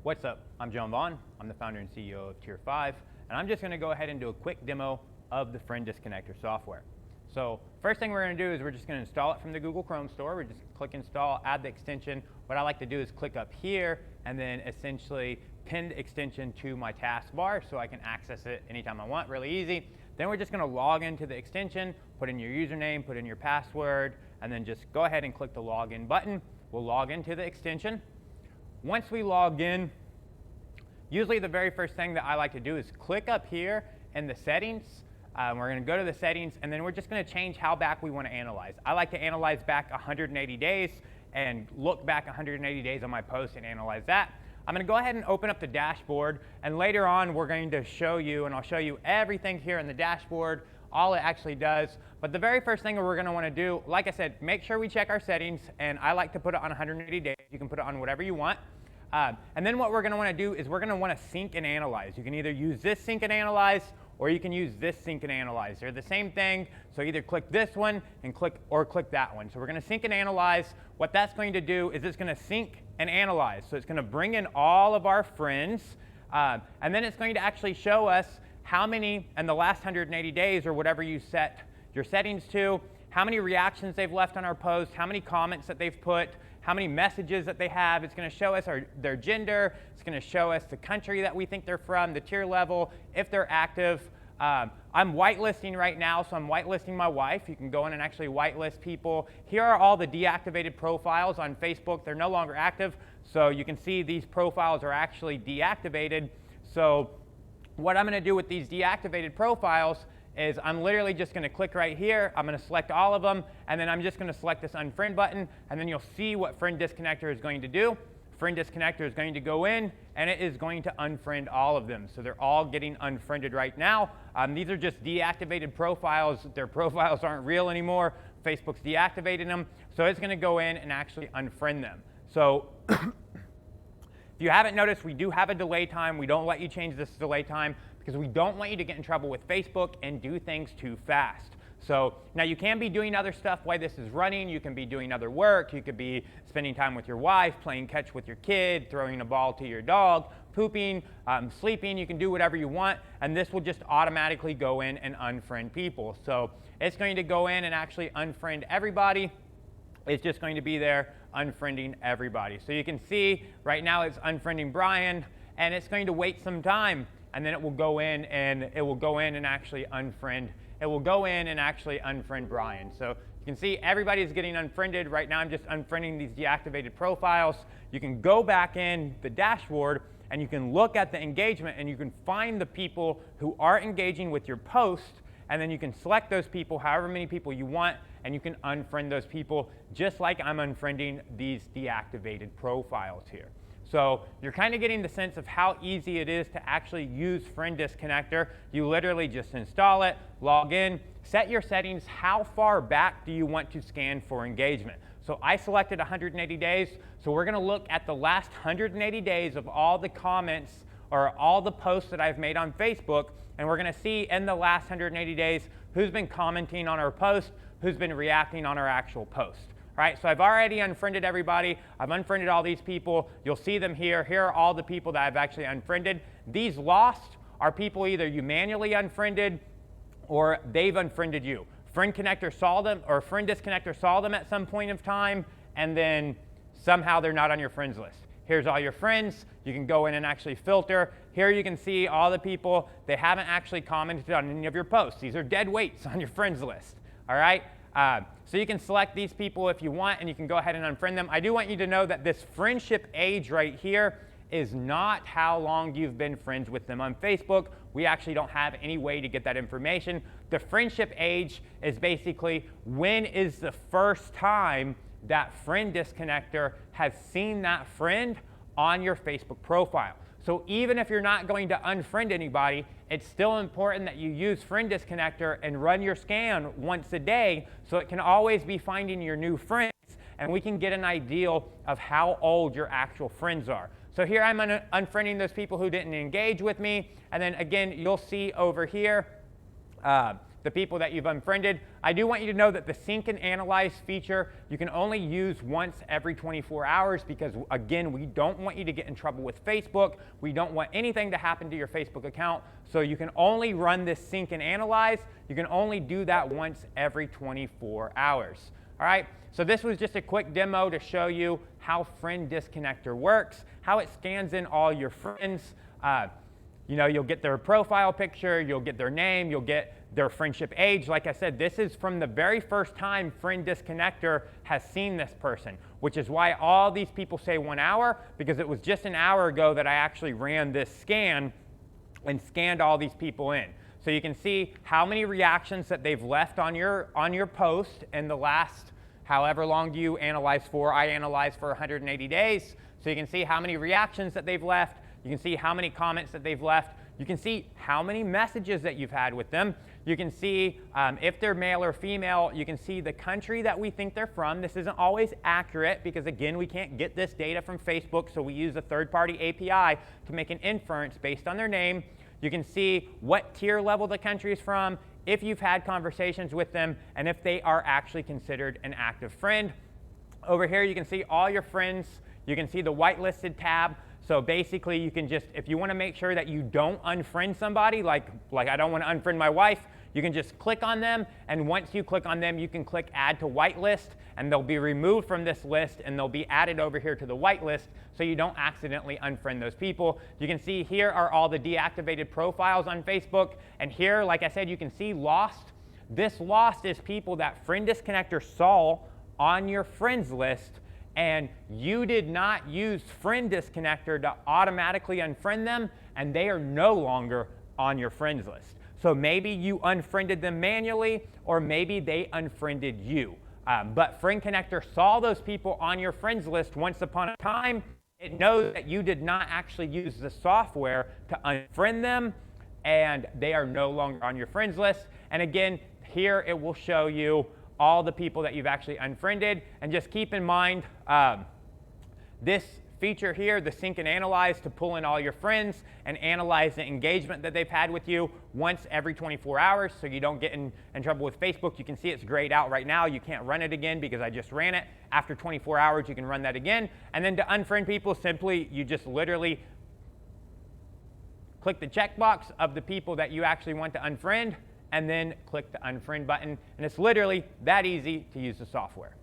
What's up? I'm Vaughn. I'm the founder and CEO of Tier 5, and I'm just going to go ahead and do a quick demo of the Friend Disconnector software. So first thing we're going to do is we're just going to install it from the Google Chrome store. We just click install, add the extension. What I like to do is click up here and then essentially pin the extension to my taskbar so I can access it anytime I want, really easy. Then we're just going to log into the extension, put in your username, put in your password, and then just go ahead and click the login button. We'll log into the extension. Once we log in, usually the very first thing that I like to do is click up here in the settings. We're going to go to the settings, and then we're just going to change how back we want to analyze. I like to analyze back 180 days and look back 180 days on my post and analyze that. I'm going to go ahead and open up the dashboard, and later on we're going to show you, and I'll show you everything here in the dashboard, all it actually does. But the very first thing we're going to want to do, like I said, make sure we check our settings, and I like to put it on 180 days. You can put it on whatever you want. And then what we're going to want to do is we're going to want to sync and analyze. You can either use this sync and analyze, or you can use this sync and analyze. They're the same thing, so either click this one and click that one. So we're going to sync and analyze. What that's going to do is it's going to sync and analyze. So it's going to bring in all of our friends, and then it's going to actually show us how many in the last 180 days or whatever you set your settings to, how many reactions they've left on our post, how many comments that they've put, how many messages that they have. It's going to show us their gender. It's going to show us the country that we think they're from, the tier level, if they're active. I'm whitelisting right now, so I'm whitelisting my wife. You can go in and actually whitelist people. Here are all the deactivated profiles on Facebook. They're no longer active, so you can see these profiles are actually deactivated. So what I'm going to do with these deactivated profiles is I'm literally just going to click right here. I'm going to select all of them, and then I'm just going to select this unfriend button, and then you'll see what Friend Disconnector is going to do. Friend Disconnector is going to go in, and it is going to unfriend all of them. So they're all getting unfriended right now. These are just deactivated profiles. Their profiles aren't real anymore. Facebook's deactivated them, so it's going to go in and actually unfriend them. So if you haven't noticed, we do have a delay time. We don't let you change this delay time because we don't want you to get in trouble with Facebook and do things too fast. So now you can be doing other stuff while this is running. You can be doing other work. You could be spending time with your wife, playing catch with your kid, throwing a ball to your dog, pooping, sleeping. You can do whatever you want, and this will just automatically go in and unfriend people. So it's going to go in and actually unfriend everybody. It's just going to be there unfriending everybody. So you can see right now it's unfriending Brian, and it's going to wait some time, and then it will go in and actually unfriend. It will go in and actually unfriend Brian. So you can see everybody is getting unfriended. Right now I'm just unfriending these deactivated profiles. You can go back in the dashboard and you can look at the engagement and you can find the people who are engaging with your post, and then you can select those people, however many people you want, and you can unfriend those people just like I'm unfriending these deactivated profiles here. So you're kind of getting the sense of how easy it is to actually use Friend Disconnector. You literally just install it, log in, set your settings. How far back do you want to scan for engagement? So I selected 180 days. So we're going to look at the last 180 days of all the comments or all the posts that I've made on Facebook. And we're going to see in the last 180 days who's been commenting on our post, who's been reacting on our actual post. All right, so I've already unfriended everybody. I've unfriended all these people. You'll see them here. Here are all the people that I've actually unfriended. These lost are people either you manually unfriended or they've unfriended you. Friend Connector saw them, or Friend Disconnector saw them at some point of time, and then somehow they're not on your friends list. Here's all your friends. You can go in and actually filter. Here you can see all the people. They haven't actually commented on any of your posts. These are dead weights on your friends list. All right. So you can select these people if you want, and you can go ahead and unfriend them. I do want you to know that this friendship age right here is not how long you've been friends with them on Facebook. We actually don't have any way to get that information. The friendship age is basically when is the first time that Friend Disconnector has seen that friend on your Facebook profile. So even if you're not going to unfriend anybody, it's still important that you use Friend Disconnector and run your scan once a day so it can always be finding your new friends, and we can get an idea of how old your actual friends are. So here I'm unfriending those people who didn't engage with me, and then again, you'll see over here, the people that you've unfriended. I do want you to know that the sync and analyze feature you can only use once every 24 hours because, again, we don't want you to get in trouble with Facebook. We don't want anything to happen to your Facebook account. So you can only run this sync and analyze. You can only do that once every 24 hours. All right, so this was just a quick demo to show you how Friend Disconnector works, how it scans in all your friends. You know, you'll get their profile picture, you'll get their name, you'll get their friendship age. Like I said, this is from the very first time Friend Disconnector has seen this person, which is why all these people say 1 hour, because it was just an hour ago that I actually ran this scan and scanned all these people in. So you can see how many reactions that they've left on your post in the last however long do you analyze for. I analyze for 180 days. So you can see how many reactions that they've left. You can see how many comments that they've left. You can see how many messages that you've had with them. You can see if they're male or female. You can see the country that we think they're from. This isn't always accurate because, again, we can't get this data from Facebook, so we use a third-party API to make an inference based on their name. You can see what tier level the country is from, if you've had conversations with them, and if they are actually considered an active friend. Over here, you can see all your friends. You can see the whitelisted tab. So basically, you can just, if you want to make sure that you don't unfriend somebody, like I don't want to unfriend my wife, you can just click on them, and once you click on them, you can click Add to Whitelist, and they'll be removed from this list, and they'll be added over here to the whitelist, so you don't accidentally unfriend those people. You can see here are all the deactivated profiles on Facebook, and here, like I said, you can see lost. This lost is people that Friend Disconnector saw on your friends list, and you did not use Friend Disconnector to automatically unfriend them, and they are no longer on your friends list. So maybe you unfriended them manually, or maybe they unfriended you. But Friend Connector saw those people on your friends list once upon a time. It knows that you did not actually use the software to unfriend them, and they are no longer on your friends list. And again, here it will show you all the people that you've actually unfriended. And just keep in mind, this feature here, the sync and analyze, to pull in all your friends and analyze the engagement that they've had with you once every 24 hours so you don't get in trouble with Facebook. You can see it's grayed out right now. You can't run it again because I just ran it. After 24 hours, you can run that again. And then to unfriend people, simply, you just literally click the checkbox of the people that you actually want to unfriend, and then click the unfriend button. And it's literally that easy to use the software.